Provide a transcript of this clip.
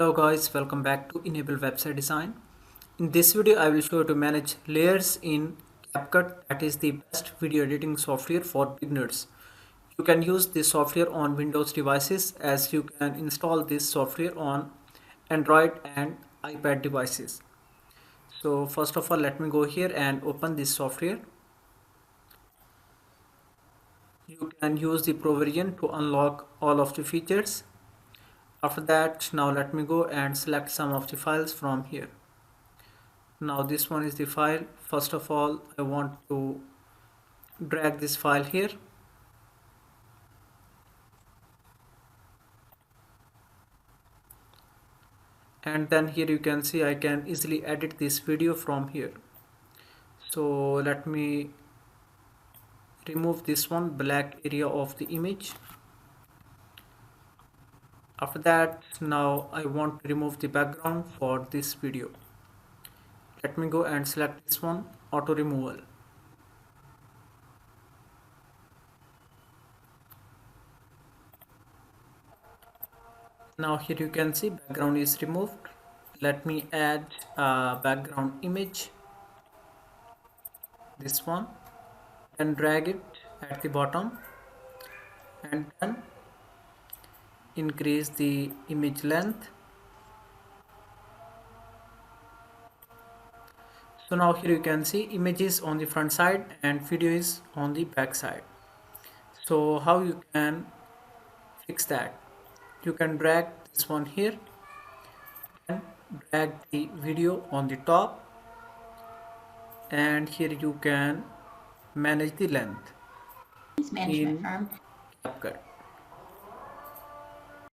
Hello guys, welcome back to Enable Website Design. In this video, I will show you to manage layers in CapCut. That is the best video editing software for beginners. You can use this software on Windows devices as you can install this software on Android and iPad devices. So first of all, let me go here and open this software. You can use the Pro version to unlock all of the features. After that, now let me go and select some of the files from here. Now this one is the file. First of all, I want to drag this file here, and then here you can see I can easily edit this video from here. So let me remove this one black area of the image. After that, now I want to remove the background for this video. Let me go and select this one, auto removal. Now here you can see background is removed. Let me add a background image, this one, and drag it at the bottom, and then increase the image length. So now here you can see images on the front side and video is on the back side. So how you can fix that? You can drag this one here and drag the video on the top, and here you can manage the length management in firm. CapCut.